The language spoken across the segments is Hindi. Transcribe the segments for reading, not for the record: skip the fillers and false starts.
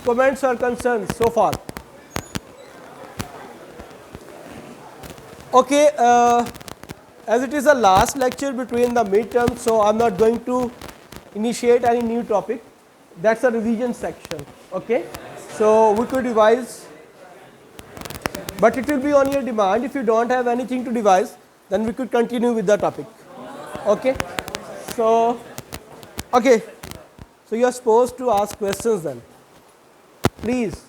comments or concerns so far? Okay, as it is the last lecture between the midterms, so I'm not going to initiate any new topic. That's a revision section. Okay, so we could revise, but it will be on your demand. If you don't have anything to revise, then we could continue with the topic. Okay, so so you are supposed to ask questions then. Please.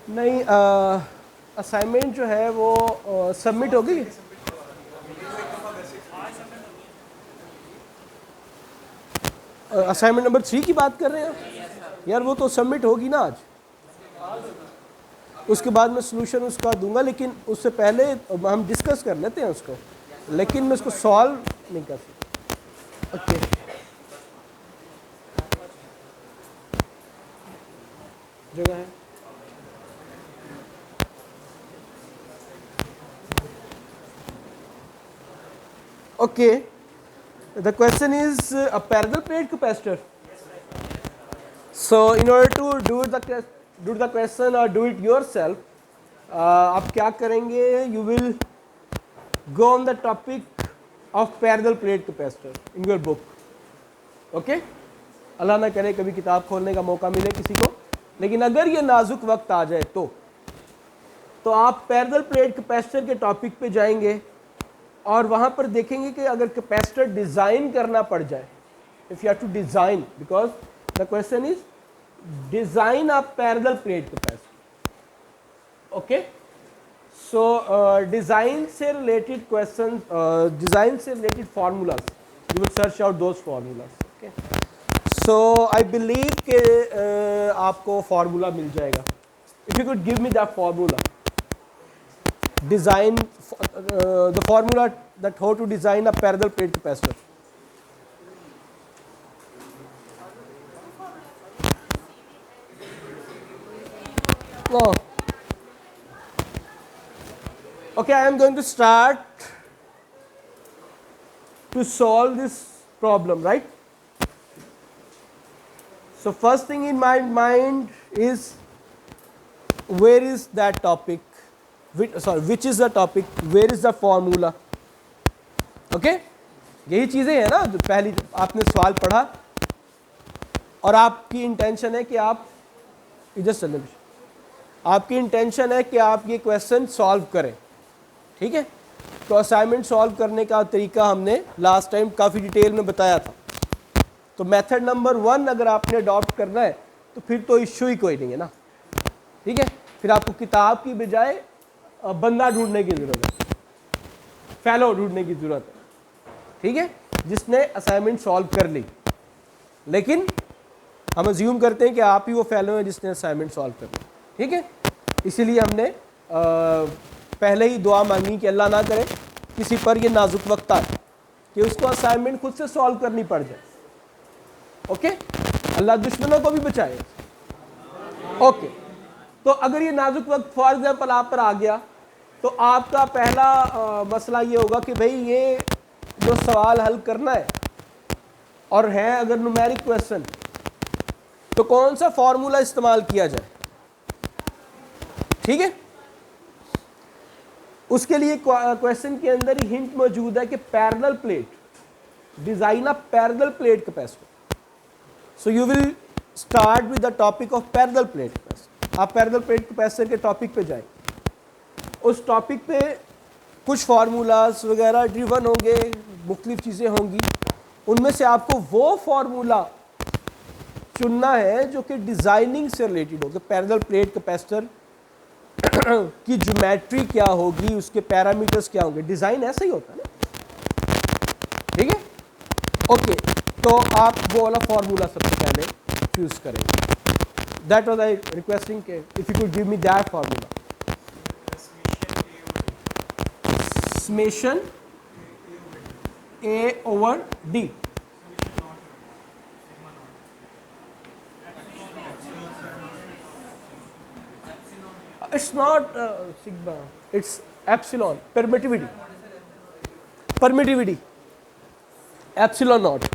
नहीं, असाइनमेंट जो है वो सबमिट हो गई। असाइनमेंट नंबर 3 की बात कर रहे हैं यार, वो तो सबमिट होगी ना आज। उसके बाद मैं सॉल्यूशन उसका दूंगा, लेकिन उससे पहले हम डिस्कस कर लेते हैं उसको, लेकिन मैं उसको सॉल्व नहीं कर सकता। ओके, जगह है। Okay, the question is a parallel plate capacitor. So in order to do the question or do it yourself, आप क्या करेंगे? You will go on the topic of parallel plate capacitor in your book. Okay? अल्लाह ना करे कभी किताब खोलने का मौका मिले किसी को, लेकिन अगर ये नाजुक वक्त आ जाए तो आप parallel plate capacitor के टॉपिक पे जाएंगे और वहाँ पर देखेंगे कि अगर कैपेसिटर डिज़ाइन करना पड़ जाए, if you have to design, because the question is design a parallel plate capacitor. Okay, so design से रिलेटेड क्वेश्चन, डिज़ाइन से related formulas, you will search out those formulas. Okay, so I believe कि आपको फार्मूला मिल जाएगा। If you could give me that formula, design the formula that how to design a parallel plate capacitor. Oh. Okay, I am going to start to solve this problem, right? So first thing in my mind is, where is that topic? Which is the topic, where is the formula? Okay, यही चीज़ें हैं ना। पहली आपने सवाल पढ़ा और आपकी इंटेंशन है कि आप इधर चले, आपकी इंटेंशन है कि आप ये क्वेश्चन सॉल्व करें, ठीक है। तो असाइनमेंट सॉल्व करने का तरीका हमने लास्ट टाइम काफ़ी डिटेल में बताया था। तो मेथड नंबर 1 अगर आपने अडॉप्ट करना है तो फिर तो इश्यू ही कोई नहीं है ना, ठीक है। फिर आपको किताब की बजाय बंदा ढूंढने की ज़रूरत है, फेलो ढूंढने की ज़रूरत है, ठीक है, जिसने असाइनमेंट सॉल्व कर ली। लेकिन हम अज्यूम करते हैं कि आप ही वो फेलो हैं जिसने असाइनमेंट सॉल्व कर ली, ठीक है। इसीलिए हमने पहले ही दुआ मांगी कि अल्लाह ना करे किसी पर ये नाजुक वक्त आए कि उसको असाइनमेंट खुद से सॉल्व करनी पड़ जाए। ओके, अल्लाह दुश्मनों को भी बचाए। ओके, तो अगर ये नाजुक वक्त फॉर एग्जाम्पल आप पर आ गया, तो आपका पहला मसला ये होगा कि भाई ये जो सवाल हल करना है और है अगर न्यूमेरिक क्वेश्चन, तो कौन सा फॉर्मूला इस्तेमाल किया जाए, ठीक है। उसके लिए क्वेश्चन के अंदर ही हिंट मौजूद है कि parallel plate, design a parallel plate capacitor. So you will start with the topic of parallel plate capacitor. आप पैरेलल प्लेट कैपेसिटर के टॉपिक पे जाएं, उस टॉपिक पे कुछ फार्मूलाज वगैरह ड्रिवन होंगे, मुख्तलिफ चीज़ें होंगी, उनमें से आपको वो फार्मूला चुनना है जो कि डिज़ाइनिंग से रिलेटेड हो, कि पैरेलल प्लेट कैपेसिटर की ज्योमेट्री क्या होगी, उसके पैरामीटर्स क्या होंगे। डिज़ाइन ऐसा ही होता है ना, ठीक है। ओके, तो आप वो वाला फार्मूला सबसे पहले चूज़ करेंगे। दैट वाज आई रिक्वेस्टिंग के if you could give me that formula. Summation A over D, It's not sigma, it's epsilon, permittivity. Permittivity, epsilon naught.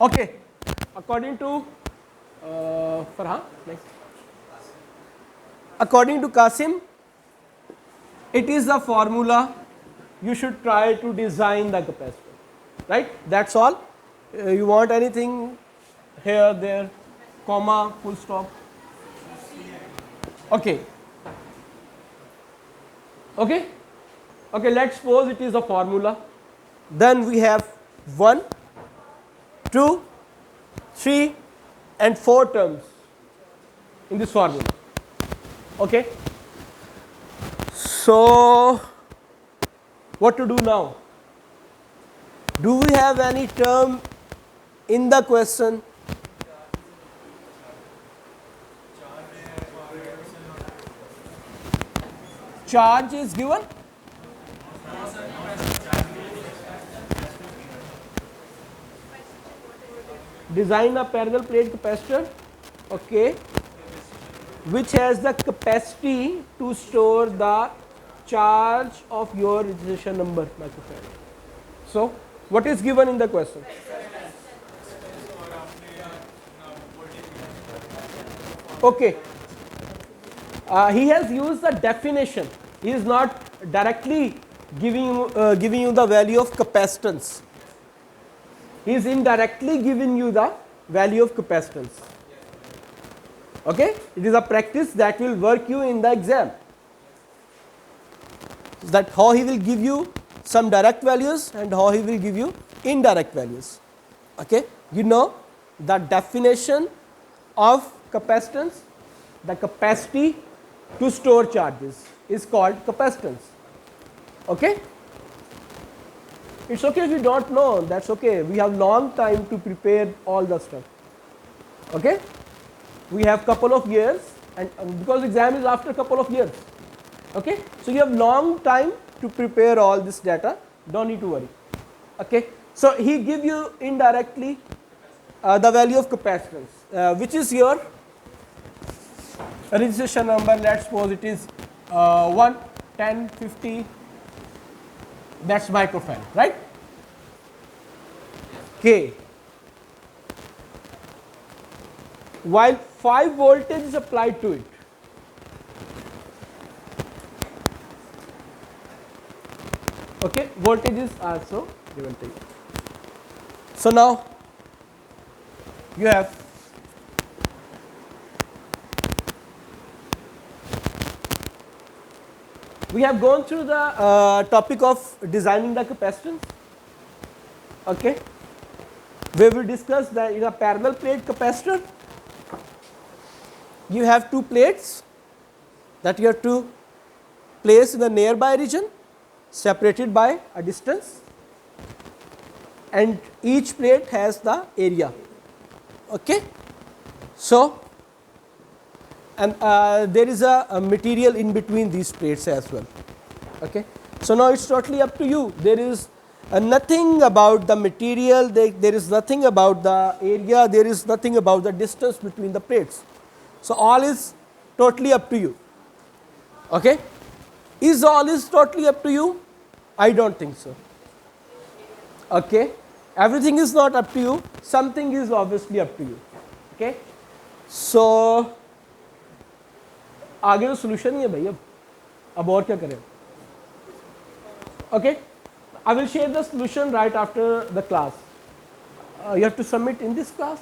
Okay, according to Farhan, next. According to Qasim, it is the formula you should try to design the capacitor, right? That's all. You want anything here, there, comma, full stop? Okay. Okay? Okay, let's suppose it is a formula. Then we have 1, 2, 3 and 4 terms in this formula. Okay? So, what to do now? Do we have any term in the question? Charge is given? Design a parallel plate capacitor, okay, which has the capacity to store the charge of your registration number microfarad. So, what is given in the question? Okay. He has used the definition. He is not directly giving you the value of capacitance. He is indirectly giving you the value of capacitance. Okay? It is a practice that will work you in the exam. That how he will give you some direct values and how he will give you indirect values. Okay? You know the definition of capacitance, the capacity to store charges is called capacitance. Okay? It's okay if you don't know, that's okay. We have long time to prepare all the stuff. Okay? We have couple of years, and because exam is after couple of years. Okay? So you have long time to prepare all this data, don't need to worry. Okay? So he give you indirectly the value of capacitance, which is your registration number. Let's suppose it is 1, 10, 50, that's microfarad, right? K. While 5 voltage is applied to it, okay, voltage is also given to you. So now you have we have gone through the topic of designing the capacitance, okay, where we discussed that in a parallel plate capacitor you have 2 plates that you have to place in the nearby region separated by a distance, and each plate has the area. Okay. So, and there is a material in between these plates as well. Okay. So now it's totally up to you. There is nothing about the material, there is nothing about the area, there is nothing about the distance between the plates. So all is totally up to you. Okay. Is all is totally up to you? I don't think so. Okay. Everything is not up to you, something is obviously up to you. Okay. So आगे तो solution ही है भाई, अब और क्या करें? Okay. I will share the solution right after the class. You have to submit in this class.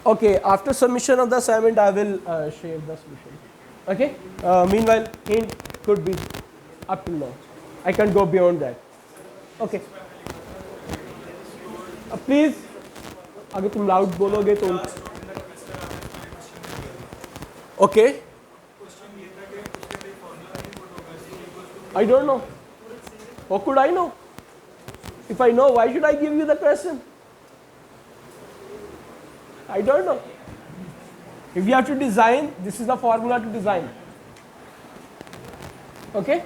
Okay, after submission of the assignment, I will share the solution. Okay. Meanwhile, hint could be up till now. I can't go beyond that. Okay. Please, अगर तुम loud बोलोगे तो. Okay. I don't know. How could I know? If I know, why should I give you the question? I don't know. If you have to design, this is the formula to design. Okay?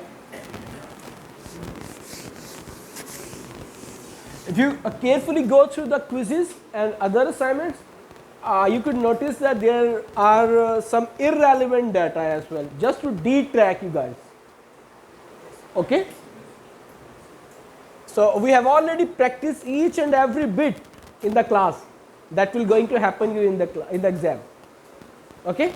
if you carefully go through the quizzes and other assignments, you could notice that there are some irrelevant data as well, just to detrack you guys. Okay? So we have already practiced each and every bit in the class that will going to happen you in the exam. Okay?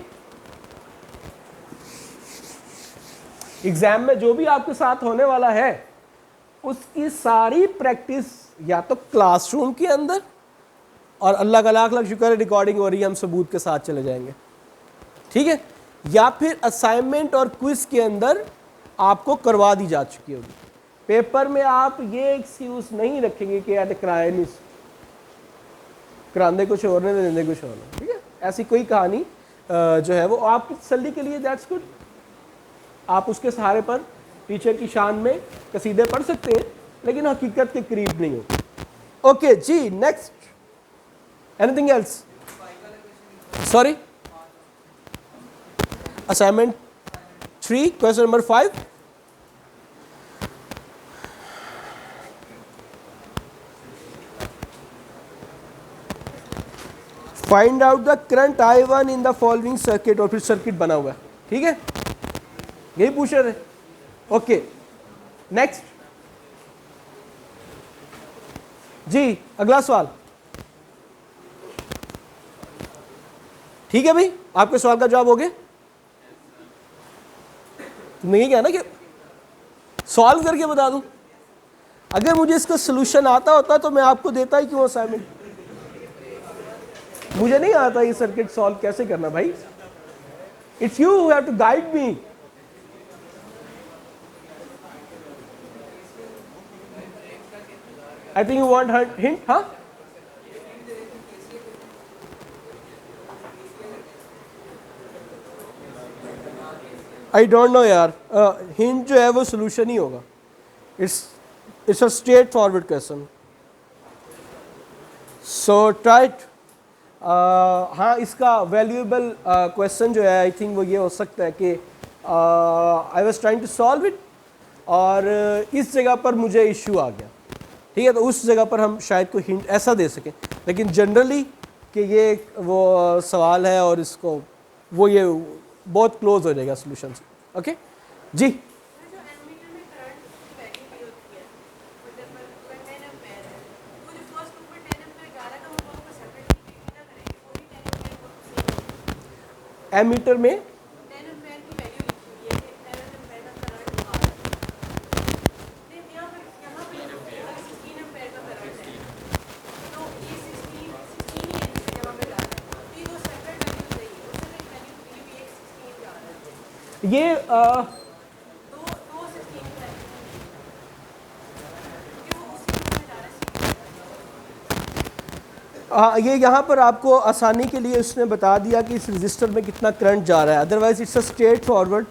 Exam में जो भी आपके साथ होने वाला है उसकी सारी प्रैक्टिस या तो क्लासरूम के अंदर, और अल्लाह का लाख लाख शुक्र है रिकॉर्डिंग हो रही है, हम सबूत के साथ चले जाएंगे, ठीक है, या फिर असाइनमेंट और क्विज के अंदर आपको करवा दी जा चुकी होगी। पेपर में आप ये एक्सक्यूज नहीं रखेंगे कि यार कराए नहीं, करांदे कुछ और ने देंदे कुछ और, ठीक है, ऐसी कोई कहानी जो है वो आपकी तसल्ली के लिए, दैट्स गुड, आप उसके सहारे पर टीचर की शान में कसीदे पढ़ सकते हैं, लेकिन हकीकत के करीब नहीं हो। ओके जी, next, anything else? Sorry, assignment 3 question number 5, find out the current I1 in the following circuit, और फिर सर्किट बना हुआ है, ठीक है, यही पूछ रहे थे। ओके, नेक्स्ट जी, अगला सवाल, ठीक है भाई, आपके सवाल का जवाब हो गया? नहीं क्या ना कि सॉल्व करके बता दूं? अगर मुझे इसका सलूशन आता होता तो मैं आपको देता ही क्यों असाइनमेंट? मुझे नहीं आता ये सर्किट सॉल्व कैसे करना भाई, it's you who have to guide me. I think you want hint, huh? I don't know यार, हिंट जो है वो सोल्यूशन ही होगा, it's a straight forward question, so trite. हाँ, इसका वैल्यूएबल क्वेश्चन जो है आई थिंक वो ये हो सकता है कि I was trying to solve it और इस जगह पर मुझे इश्यू आ गया, ठीक है, तो उस जगह पर हम शायद कोई हिंट ऐसा दे सकें, लेकिन जनरली कि ये वो सवाल है और इसको वो ये बहुत क्लोज हो जाएगा सोल्यूशन से। ओके जी, एमीटर में ये ये यहाँ पर आपको आसानी के लिए उसने बता दिया कि इस रजिस्टर में कितना करंट जा रहा है, otherwise it's a straight forward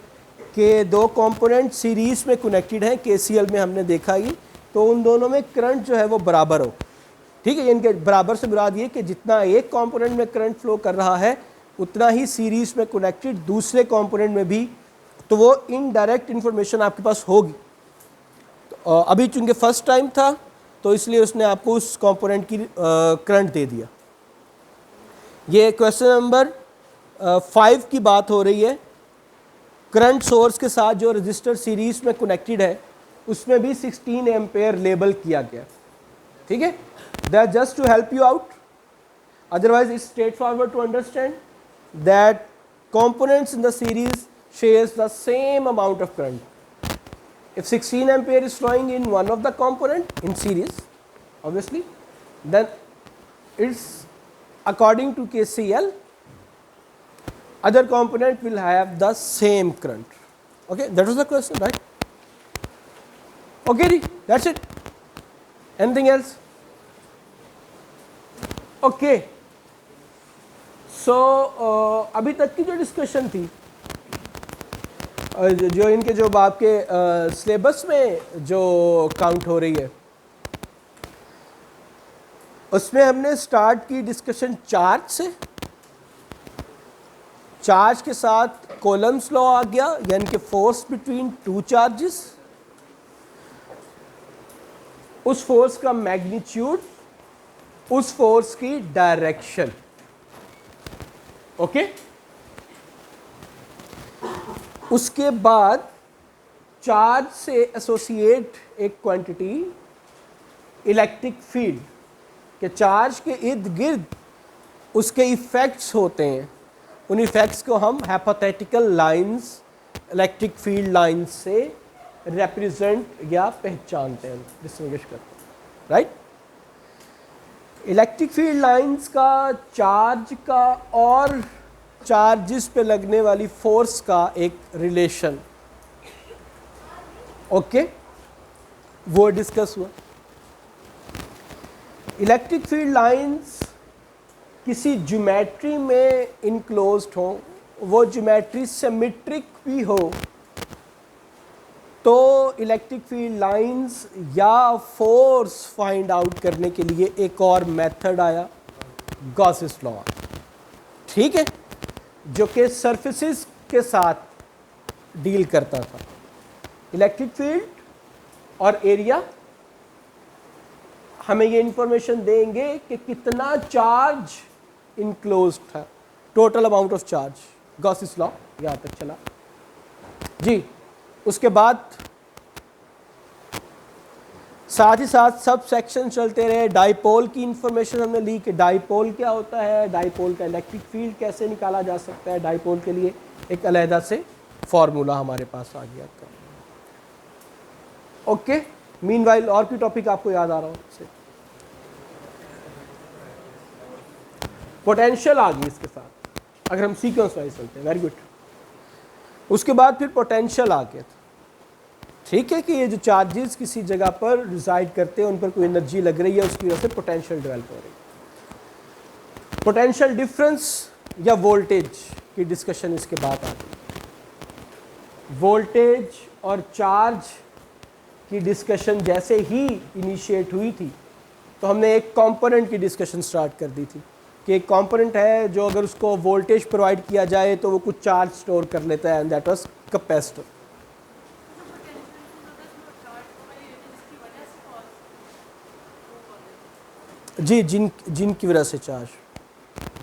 के दो कंपोनेंट सीरीज में कनेक्टेड हैं, केसीएल में हमने देखा ही, तो उन दोनों में करंट जो है वो बराबर हो, ठीक है, इनके बराबर से मुराद ये कि जितना एक कंपोनेंट में करंट फ्लो कर रहा है उतना ही सीरीज में कनेक्टेड दूसरे कंपोनेंट में भी, तो वो इनडायरेक्ट इन्फॉर्मेशन आपके पास होगी। तो अभी चूंकि फर्स्ट टाइम था तो इसलिए उसने आपको उस कंपोनेंट की करंट दे दिया। ये क्वेश्चन नंबर 5 की बात हो रही है, करंट सोर्स के साथ जो रजिस्टर सीरीज में कनेक्टेड है उसमें भी 16 एम्पेयर लेबल किया गया, ठीक है, that just to help you out, otherwise it's straightforward to understand that components in the series shares the same amount of current. If 16 ampere is flowing in one of the component in series, obviously, then it's according to KCL, other component will have the same current. Okay, that was the question, right? Okay, that's it. Anything else? Okay. सो अभी तक की जो डिस्कशन थी, जो इनके जो आपके सिलेबस में जो काउंट हो रही है, उसमें हमने स्टार्ट की डिस्कशन चार्ज से, चार्ज के साथ कोलम्स लॉ आ गया, यानी कि फोर्स बिटवीन टू चार्जेस, उस फोर्स का मैग्नीट्यूड, उस फोर्स की डायरेक्शन। ओके, उसके बाद चार्ज से एसोसिएट एक क्वांटिटी इलेक्ट्रिक फील्ड के चार्ज के इर्द गिर्द उसके इफेक्ट्स होते हैं। उन इफेक्ट्स को हम hypothetical lines, electric field lines से रिप्रेजेंट या पहचानते हैं, डिस्टिंग्विश करते हैं, राइट। इलेक्ट्रिक फील्ड लाइंस का चार्ज का और चार्जेस पे लगने वाली फोर्स का एक रिलेशन, ओके, वो डिस्कस हुआ। इलेक्ट्रिक फील्ड लाइंस किसी ज्योमेट्री में इनक्लोज्ड हो, वो ज्योमेट्री सिमेट्रिक भी हो, तो इलेक्ट्रिक फील्ड लाइंस या फोर्स फाइंड आउट करने के लिए एक और मेथड आया, गॉसेस लॉ, ठीक है, जो कि सरफेसेस के साथ डील करता था। इलेक्ट्रिक फील्ड और एरिया हमें ये इंफॉर्मेशन देंगे कि कितना चार्ज इनक्लोज्ड था, total amount of charge, Gauss's law यहाँ तक चला जी। उसके बाद साथ ही साथ सब सेक्शन चलते रहे। डाइपोल की इंफॉर्मेशन हमने ली कि डाइपोल क्या होता है, डाइपोल का इलेक्ट्रिक फील्ड कैसे निकाला जा सकता है, डाइपोल के लिए एक अलहदा से फॉर्मूला हमारे पास आ गया था। ओके, मीनवाइल और कोई टॉपिक आपको याद आ रहा हो? पोटेंशियल आ गई इसके साथ, अगर हम सीक्वेंस वाइज चलते हैं, वेरी गुड। उसके बाद फिर पोटेंशियल आ गया था, ठीक है, कि ये जो चार्जेस किसी जगह पर रिजाइड करते हैं, उन पर कोई एनर्जी लग रही है, उसकी वजह से पोटेंशियल डेवलप हो रही है। पोटेंशियल डिफरेंस या वोल्टेज की डिस्कशन इसके बाद आ गई। वोल्टेज और चार्ज की डिस्कशन जैसे ही इनिशिएट हुई थी, तो हमने एक कंपोनेंट की डिस्कशन स्टार्ट कर दी थी कि एक कंपोनेंट है जो अगर उसको वोल्टेज प्रोवाइड किया जाए तो वो कुछ चार्ज स्टोर कर लेता है, एंड दैट वाज कैपेसिटर। जी, जिनकी वजह से चार्ज,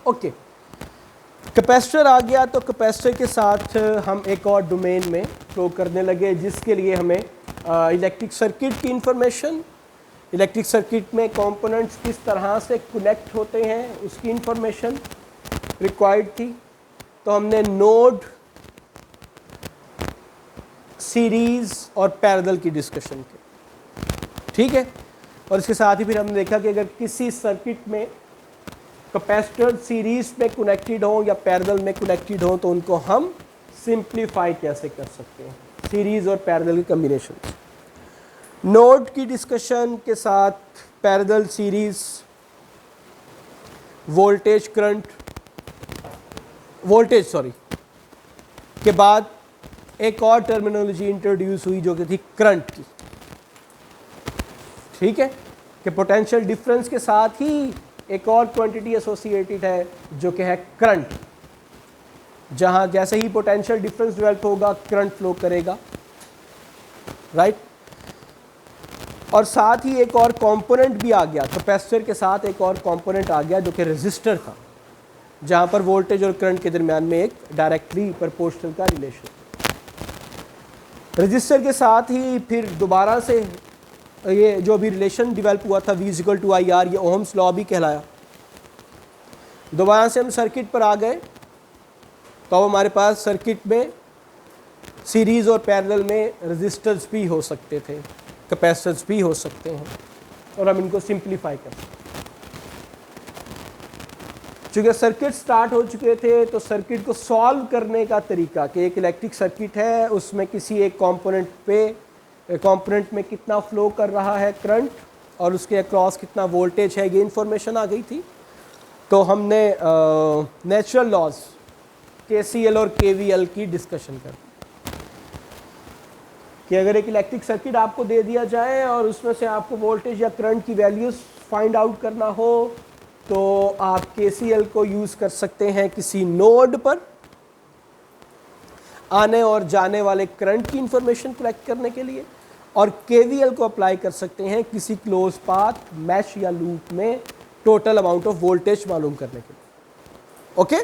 ओके। कैपेसिटर आ गया, तो कैपेसिटर के साथ हम एक और डोमेन में फ्लो करने लगे, जिसके लिए हमें इलेक्ट्रिक सर्किट की इंफॉर्मेशन, इलेक्ट्रिक सर्किट में कंपोनेंट्स किस तरह से कनेक्ट होते हैं, उसकी इंफॉर्मेशन रिक्वायर्ड थी। तो हमने नोड, सीरीज और पैरेलल की डिस्कशन की, ठीक है। और इसके साथ ही फिर हमने देखा कि अगर किसी सर्किट में कैपेसिटर सीरीज में कनेक्टेड हो या पैरेलल में कनेक्टेड हो, तो उनको हम सिंप्लीफाई कैसे कर सकते हैं, सीरीज और पैरेलल के कॉम्बिनेशन। नोड की डिस्कशन के साथ parallel, series, voltage, current, voltage के बाद एक और टर्मिनोलॉजी इंट्रोड्यूस हुई जो कि थी करंट की, ठीक है, कि पोटेंशियल डिफरेंस के साथ ही एक और क्वांटिटी एसोसिएटेड है जो कि है करंट, जहां जैसे ही पोटेंशियल डिफरेंस डेवलप होगा करंट फ्लो करेगा, राइट। और साथ ही एक और कंपोनेंट भी आ गया, कैपेसिटर के साथ एक और कंपोनेंट आ गया जो कि रेजिस्टर था, जहां पर वोल्टेज और करंट के दरमियान में एक डायरेक्टली प्रोपोर्शनल का रिलेशन। रेजिस्टर के साथ ही फिर दोबारा से ये जो अभी रिलेशन डेवलप हुआ था V=IR, ये ओहम्स लॉ भी कहलाया। दोबारा से हम सर्किट पर आ गए, तो अब हमारे पास सर्किट में सीरीज और पैरेलल में रेजिस्टर्स भी हो सकते थे, कैपेसिटर्स भी हो सकते हैं, और हम इनको सिंप्लीफाई कर सकते हैं। चूँकि सर्किट स्टार्ट हो चुके थे, तो सर्किट को सॉल्व करने का तरीका कि एक इलेक्ट्रिक सर्किट है, उसमें किसी एक कंपोनेंट में कितना फ्लो कर रहा है करंट और उसके अक्रॉस कितना वोल्टेज है, ये इंफॉर्मेशन आ गई थी। तो हमने नेचुरल लॉज KCL और KVL की डिस्कशन कर कि अगर एक इलेक्ट्रिक सर्किट आपको दे दिया जाए और उसमें से आपको वोल्टेज या करंट की वैल्यूज फाइंड आउट करना हो, तो आप KCL को यूज़ कर सकते हैं किसी नोड पर आने और जाने वाले करंट की इंफॉर्मेशन कलेक्ट करने के लिए, और KVL को अप्लाई कर सकते हैं किसी क्लोज पाथ, मैश या लूप में टोटल अमाउंट ऑफ वोल्टेज मालूम करने के लिए। ओके,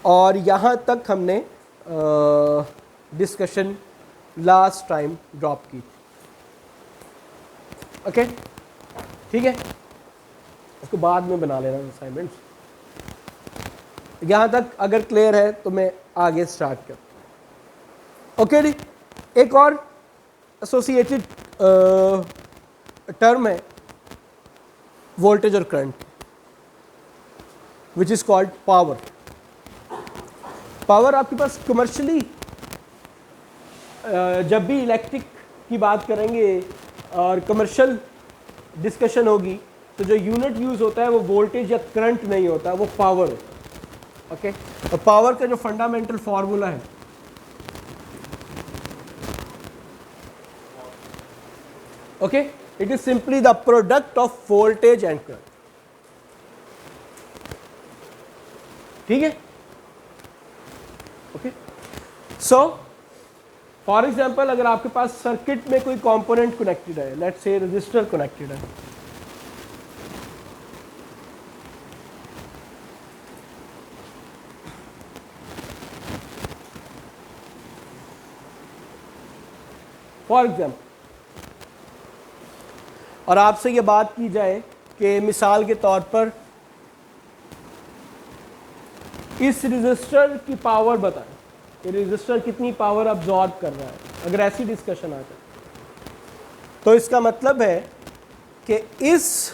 और यहाँ तक हमने डिस्कशन लास्ट टाइम ड्रॉप की थी। ओके, ठीक है, उसको बाद में बना लेना असाइनमेंट्स। यहाँ तक अगर क्लियर है तो मैं आगे स्टार्ट कर। ओके जी, एक और एसोसिएटेड टर्म है वोल्टेज और current, which is called power. Power आपके पास कमर्शियली जब भी इलेक्ट्रिक की बात करेंगे और कमर्शियल डिस्कशन होगी तो जो यूनिट यूज होता है वो वोल्टेज या करंट नहीं होता, वो पावर है। ओके, और पावर का जो फंडामेंटल फॉर्मूला है okay, it is simply the product of voltage and current. ठीक है, ओके। सो फॉर एग्जाम्पल अगर आपके पास सर्किट में कोई कंपोनेंट कनेक्टेड है, लेट्स से रजिस्टर कनेक्टेड है, फॉर एग्जाम्पल, और आपसे ये बात की जाए कि मिसाल के तौर पर इस रजिस्टर की पावर बताएं, ये रजिस्टर कितनी पावर अब्जॉर्ब कर रहा है। अगर ऐसी डिस्कशन आ जाए तो इसका मतलब है कि इस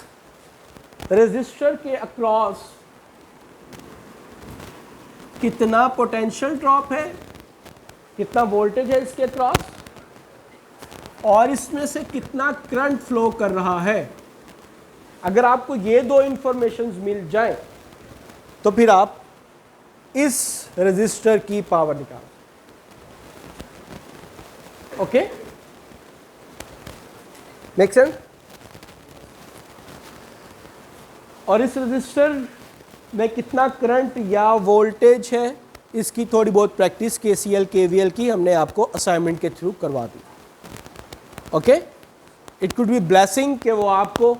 रजिस्टर के अक्रॉस कितना पोटेंशियल ड्रॉप है, कितना वोल्टेज है इसके अक्रॉस, और इसमें से कितना करंट फ्लो कर रहा है। अगर आपको ये दो इंफॉर्मेशंस मिल जाए तो फिर आप इस रजिस्टर की पावर निकाल। Okay, make sense? और इस रजिस्टर में कितना करंट या वोल्टेज है, इसकी थोड़ी बहुत प्रैक्टिस KCL KVL की हमने आपको असाइनमेंट के थ्रू करवा दी। Okay, it could be blessing कि वो आपको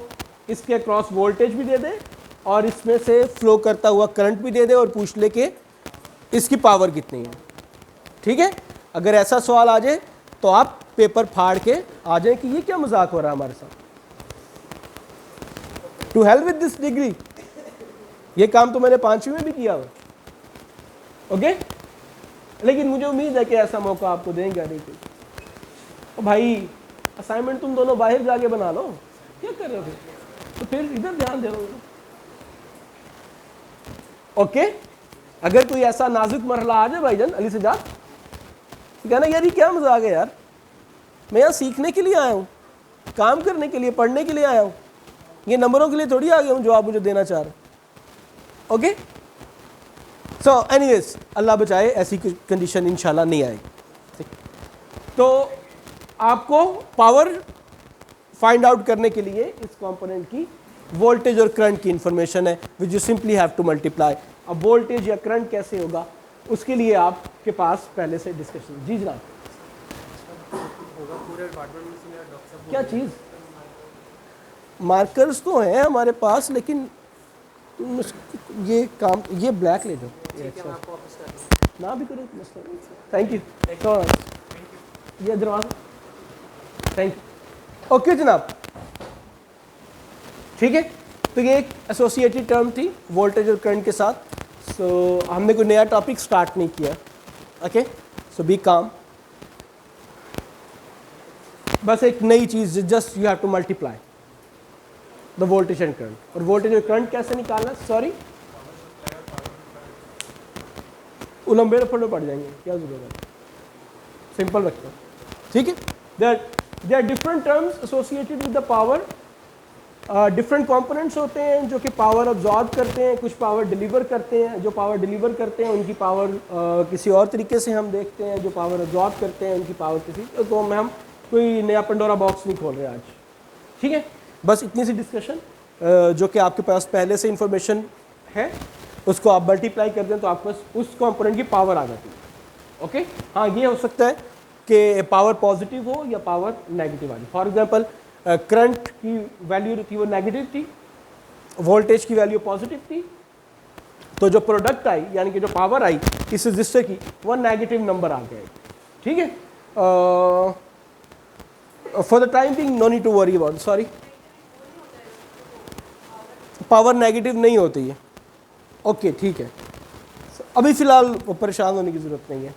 इसके क्रॉस वोल्टेज भी दे दे और इसमें से फ्लो करता हुआ करंट भी दे दे और पूछ ले कि इसकी पावर कितनी है। ठीक है, अगर ऐसा सवाल आ जाए तो आप पेपर फाड़ के आ जाए कि ये क्या मजाक हो रहा है हमारे साथ। To help with this degree, ये काम तो मैंने 5वीं में भी किया हुआ। ओके, लेकिन मुझे उम्मीद है कि ऐसा मौका आपको देंगे। तो भाई असाइनमेंट तुम दोनों बाहर जाके बना लो, क्या कर रहे हो तो फिर इधर ध्यान दे रहे हो। ओके, अगर कोई ऐसा नाजुक मरहला आ जाए भाईजान अली सजाद, कहना यार ये क्या मजाक है यार, मैं यहाँ सीखने के लिए आया हूँ, काम करने के लिए, पढ़ने के लिए आया हूँ, ये नंबरों के लिए थोड़ी आ गया हूँ जो आप मुझे देना चाह रहे। ओके, सो एनीवेज अल्लाह बचाए ऐसी कंडीशन इंशाल्लाह नहीं आएगी। तो आपको पावर फाइंड आउट करने के लिए इस कंपोनेंट की वोल्टेज और करंट की इंफॉर्मेशन है, which you simply have to multiply. अब वोल्टेज या करंट कैसे होगा उसके लिए आपके पास पहले से डिस्कशन। जी जनाब, क्या चीज़? मार्कर्स तो हैं हमारे पास, लेकिन ये काम, ये ब्लैक ले दो ना भी करो मसला। थैंक यू, ये दरवाजा, थैंक यू। ओके जनाब, ठीक है, तो ये एक एसोसिएटेड टर्म थी वोल्टेज और करंट के साथ। सो हमने कोई नया टॉपिक स्टार्ट नहीं किया। ओके, सो बी काम, बस एक नई चीज़, just you have to multiply the voltage and current. और वोल्टेज और करंट कैसे निकालना, सॉरी लंबे रफड़ पड़ जाएंगे, क्या जरूरत है, सिंपल रखते हैं। ठीक है, there are different terms associated with the power, different components होते हैं जो कि पावर अब्जॉर्ब करते हैं, कुछ पावर डिलीवर करते हैं। जो पावर डिलीवर करते हैं उनकी पावर किसी और तरीके से हम देखते हैं, जो पावर अब्जॉर्ब करते हैं उनकी पावर किसी, तो हम कोई नया पंडोरा बॉक्स नहीं खोल रहे आज। ठीक है, बस इतनी सी डिस्कशन जो कि आपके पास पहले से इंफॉर्मेशन है, उसको आप मल्टीप्लाई कर दें तो आपके पास उस कंपोनेंट की पावर आ जाती है। ओके, हाँ ये हो सकता है कि पावर पॉजिटिव हो या पावर नेगेटिव वाली। फॉर एग्जांपल करंट की वैल्यू थी वो नेगेटिव थी, वोल्टेज की वैल्यू पॉजिटिव थी, तो जो प्रोडक्ट आई यानी कि जो पावर आई इस रजिस्टर की वो नेगेटिव नंबर आ गया। ठीक है, for the time being no need to worry about, sorry power negative नहीं होती है। ओके ठीक है, अभी फिलहाल परेशान होने की ज़रूरत नहीं है।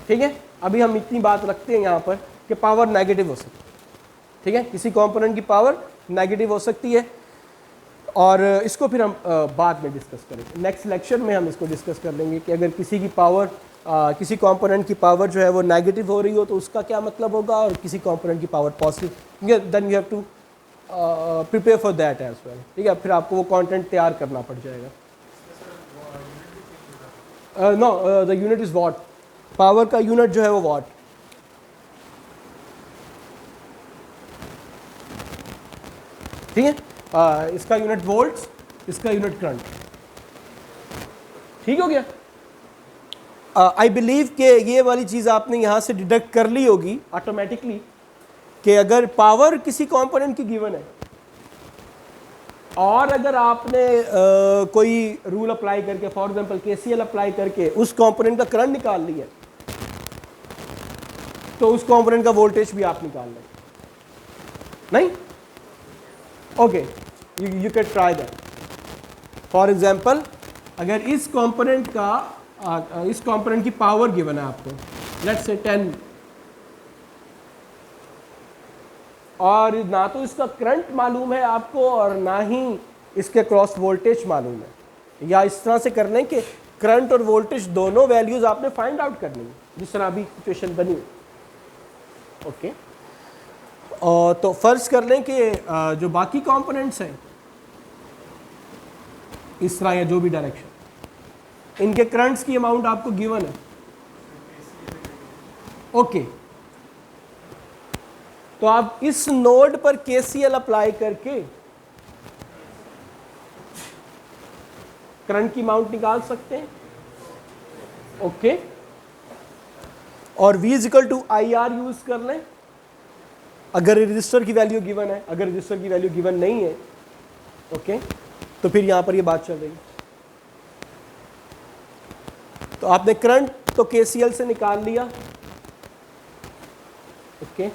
ठीक है, अभी हम इतनी बात रखते हैं यहाँ पर कि पावर नेगेटिव हो सकती है। ठीक है, किसी कंपोनेंट की पावर नेगेटिव हो सकती है और इसको फिर हम बाद में डिस्कस करेंगे। नेक्स्ट लेक्चर में हम इसको डिस्कस कर लेंगे कि अगर किसी की पावर किसी कंपोनेंट की पावर जो है वो नेगेटिव हो रही हो तो उसका क्या मतलब होगा, और किसी कंपोनेंट की power positive, then you have to prepare for that as well. ठीक है, फिर आपको वो कंटेंट तैयार करना पड़ जाएगा। No, the unit is watt, power का यूनिट जो है वो वॉट। ठीक है, इसका यूनिट वोल्ट्स, इसका यूनिट करंट। ठीक हो गया। आई बिलीव कि ये वाली चीज़ आपने यहाँ से डिडक्ट कर ली होगी ऑटोमेटिकली कि अगर पावर किसी कंपोनेंट की गिवन है और अगर आपने कोई रूल अप्लाई करके, फॉर एग्जांपल केसीएल अप्लाई करके उस कंपोनेंट का करंट निकाल लिया तो उस कंपोनेंट का वोल्टेज भी आप निकाल लें। नहीं, okay, you can try that. For example अगर इस कंपोनेंट की पावर गिवन है आपको, लेट्स से 10, और ना तो इसका करंट मालूम है आपको और ना ही इसके क्रॉस वोल्टेज मालूम है, या इस तरह से कर लें कि करंट और वोल्टेज दोनों वैल्यूज आपने फाइंड आउट करनी है, जिस तरह अभी सिचुएशन बनी। ओके, तो फर्ज कर लें कि जो बाकी कंपोनेंट्स हैं इस तरह या जो भी डायरेक्शन, इनके करंट्स की अमाउंट आपको गिवन है। ओके, तो आप इस नोड पर केसीएल अप्लाई करके करंट की अमाउंट निकाल सकते हैं। ओके, और V equal to IR use कर लें अगर रजिस्टर की वैल्यू गिवन है। अगर रजिस्टर की वैल्यू गिवन नहीं है, ओके, तो फिर यहां पर ये बात चल रही है। तो आपने करंट तो केसीएल से निकाल लिया। ओके,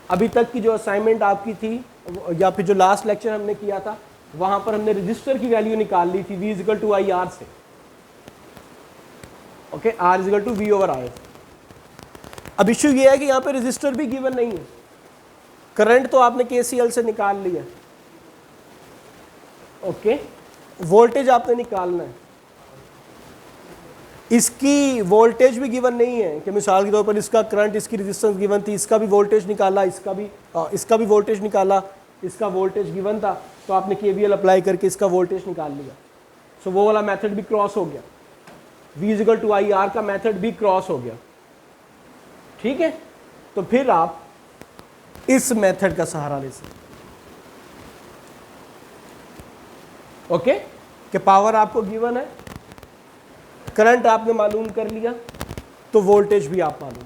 अभी तक की जो असाइनमेंट आपकी थी या फिर जो लास्ट लेक्चर हमने किया था वहां पर हमने रजिस्टर की वैल्यू निकाल ली थी V इक्वल टू IR से। Okay, R equal to V over I। अब इश्यू ये है कि यहाँ पे रजिस्टर भी गिवन नहीं है, करंट तो आपने केसीएल से निकाल लिया। ओके, वोल्टेज आपने निकालना है, इसकी वोल्टेज भी गिवन नहीं है कि मिसाल के तौर पर इसका करंट, इसकी रेजिस्टेंस गिवन थी, इसका भी वोल्टेज निकाला, इसका भी वोल्टेज निकाला, इसका वोल्टेज गिवन था तो आपने केवीएल अप्लाई करके इसका वोल्टेज निकाल लिया। सो वो वाला मेथड भी क्रॉस हो गया, V इक्वल टू IR का मेथड भी क्रॉस हो गया। ठीक है, तो फिर आप इस मेथड का सहारा ले सकते। ओके, कि पावर आपको गिवन है, करंट आपने मालूम कर लिया, तो वोल्टेज भी आप मालूम।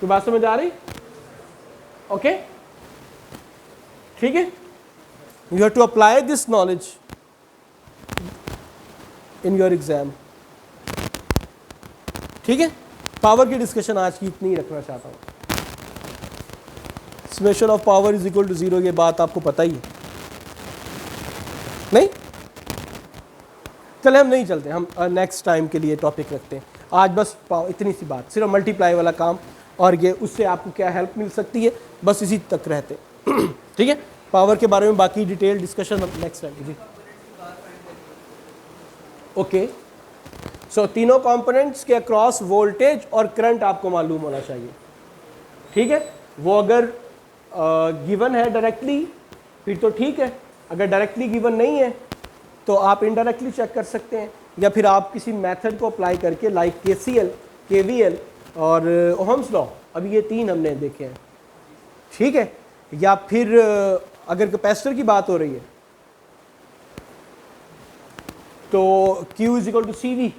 तो बात समझ आ रही? ओके, ठीक है, you have to apply this knowledge in your exam. ठीक है, पावर की डिस्कशन आज की इतनी ही रखना चाहता हूं। Summation of power is equal to 0, ये बात आपको पता ही है। नहीं, चले हम नहीं चलते, हम नेक्स्ट टाइम के लिए टॉपिक रखते हैं। आज बस इतनी सी बात, सिर्फ मल्टीप्लाई वाला काम, और ये उससे आपको क्या हेल्प मिल सकती है, बस इसी तक रहते। ठीक है, पावर के बारे में बाकी डिटेल डिस्कशन नेक्स्ट टाइम। जी ओके, सो तीनों कंपोनेंट्स के अक्रॉस वोल्टेज और करंट आपको मालूम होना चाहिए। ठीक है, वो अगर गिवन है डायरेक्टली फिर तो ठीक है, अगर डायरेक्टली गिवन नहीं है तो आप इनडायरेक्टली चेक कर सकते हैं, या फिर आप किसी मेथड को अप्लाई करके लाइक केसीएल, केवीएल और ओहम्स लॉ, अभी ये तीन हमने देखे हैं। ठीक है, या फिर अगर कैपेसिटर की बात हो रही है तो Q is equal to CV,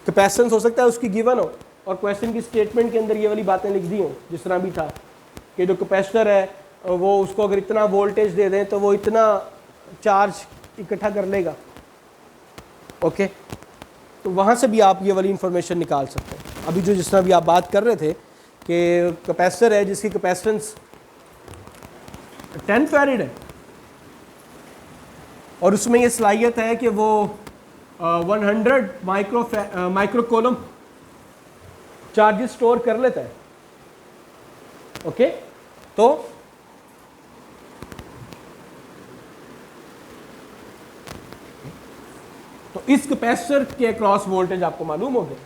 capacitance हो सकता है उसकी गिवन हो और क्वेश्चन की स्टेटमेंट के अंदर ये वाली बातें लिख दी हों, जिस तरह भी था कि जो कैपेसिटर है वो उसको अगर इतना वोल्टेज दे दें तो वो इतना चार्ज इकट्ठा कर लेगा। ओके, तो वहाँ से भी आप ये वाली इंफॉर्मेशन निकाल सकते हैं। अभी जो जिस तरह भी आप बात कर रहे थे कि कैपेसिटर है जिसकी कैपेसिटेंस 10 फैराड है और उसमें ये सलाहियत है कि वो 100 माइक्रोकूलम चार्जेस स्टोर कर लेता है। ओके, तो इस कैपेसिटर के अक्रॉस वोल्टेज आपको मालूम हो गया।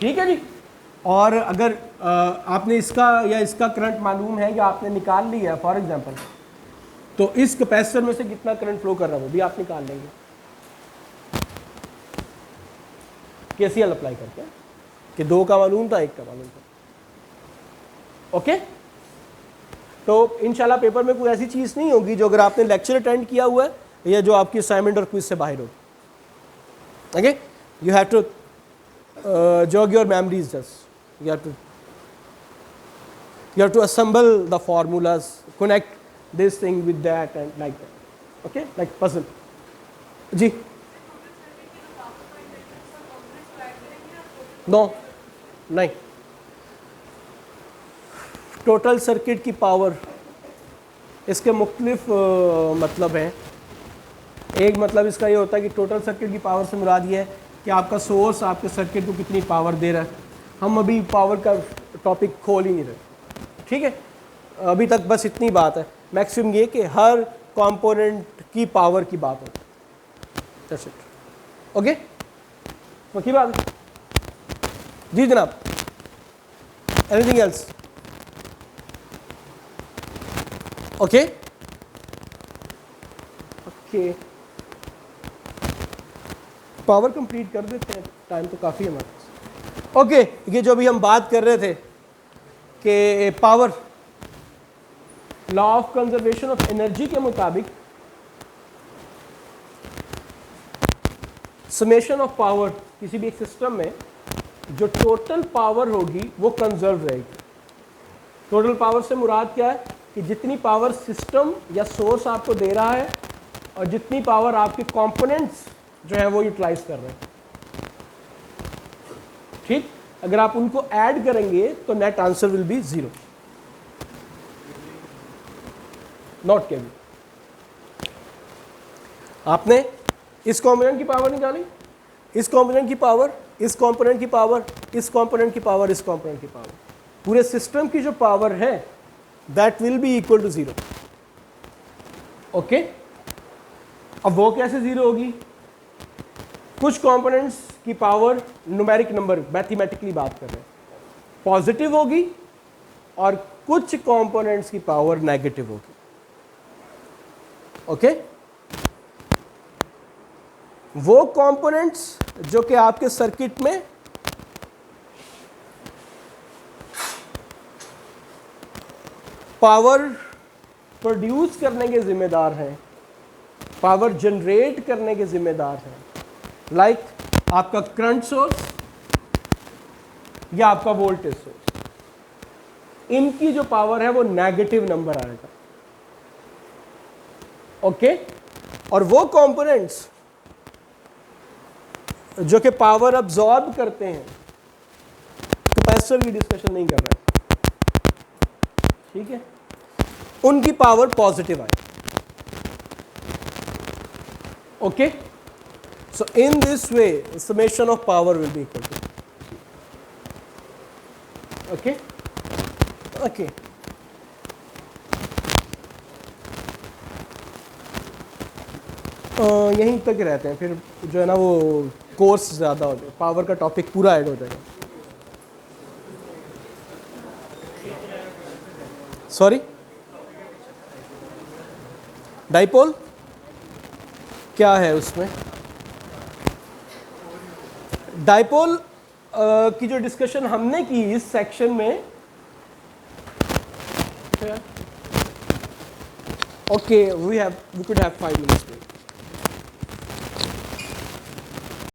ठीक है जी। और अगर आपने इसका या इसका करंट मालूम है या आपने निकाल लिया फॉर एग्जांपल, तो इस कैपेसिटर में से कितना करंट फ्लो कर रहा है वो भी आप निकाल लेंगे केसीएल अप्लाई करके, कि 2 का मालूम था 1 का मालूम था। ओके, तो इंशाल्लाह पेपर में कोई ऐसी चीज़ नहीं होगी जो अगर आपने लेक्चर अटेंड किया हुआ है या जो आपकी असाइनमेंट और क्विज से बाहर होगी। Okay, you have to jog your memories just. You have to assemble the formulas, connect this thing with that and like that. Okay, like puzzle. जी नो नहीं, टोटल सर्किट की पावर इसके मुख्तलिफ मतलब हैं। एक मतलब इसका ये होता है कि टोटल सर्किट की पावर से मुराद ये है कि आपका सोर्स आपके सर्किट को कितनी पावर दे रहा है। हम अभी पावर का टॉपिक खोल ही नहीं रहे, ठीक है, अभी तक बस इतनी बात है। मैक्सिमम ये कि हर कंपोनेंट की पावर की बात होती है। That's it. ओके, बाकी बात है जी जनाब। Anything else? Okay okay, power complete कर देते हैं, टाइम तो काफ़ी है हमारे पास। ओके, ये जो अभी हम बात कर रहे थे कि power law of conservation of energy के मुताबिक समेशन ऑफ पावर किसी भी एक सिस्टम में जो टोटल पावर होगी वो कंजर्व रहेगी। टोटल पावर से मुराद क्या है कि जितनी पावर सिस्टम या सोर्स आपको दे रहा है और जितनी पावर आपके कंपोनेंट्स जो है वो यूटिलाइज कर रहे हैं। ठीक, अगर आप उनको ऐड करेंगे तो net answer will be 0, not KV. आपने इस कंपोनेंट की पावर निकाली, इस कंपोनेंट की पावर, इस कंपोनेंट की पावर, इस कंपोनेंट की पावर, इस कंपोनेंट की पावर, पूरे सिस्टम की जो पावर है that will be equal to 0। Okay, अब वो कैसे 0 होगी? कुछ कंपोनेंट्स की पावर न्यूमेरिक नंबर मैथमेटिकली बात कर रहे हैं पॉजिटिव होगी और कुछ कंपोनेंट्स की पावर नेगेटिव होगी। ओके, वो कंपोनेंट्स जो कि आपके सर्किट में पावर प्रोड्यूस करने के जिम्मेदार हैं, पावर जनरेट करने के जिम्मेदार हैं, लाइक आपका करंट सोर्स या आपका वोल्टेज सोर्स, इनकी जो पावर है वो नेगेटिव नंबर आएगा। ओके, और वो कंपोनेंट्स जो कि पावर अब्सॉर्ब करते हैं, कैपेसिटर की डिस्कशन नहीं कर रहे, ठीक है, उनकी पावर पॉजिटिव आएगी। Okay, so in this way summation of power will be equal to, okay okay, यहीं तक रहते हैं, फिर जो है ना वो कोर्स ज़्यादा हो जाए, पावर का टॉपिक पूरा ऐड हो जाएगा। सॉरी, डाइपोल क्या है उसमें? डाइपोल की जो डिस्कशन हमने की इस सेक्शन में, okay, we could have 5 minutes break।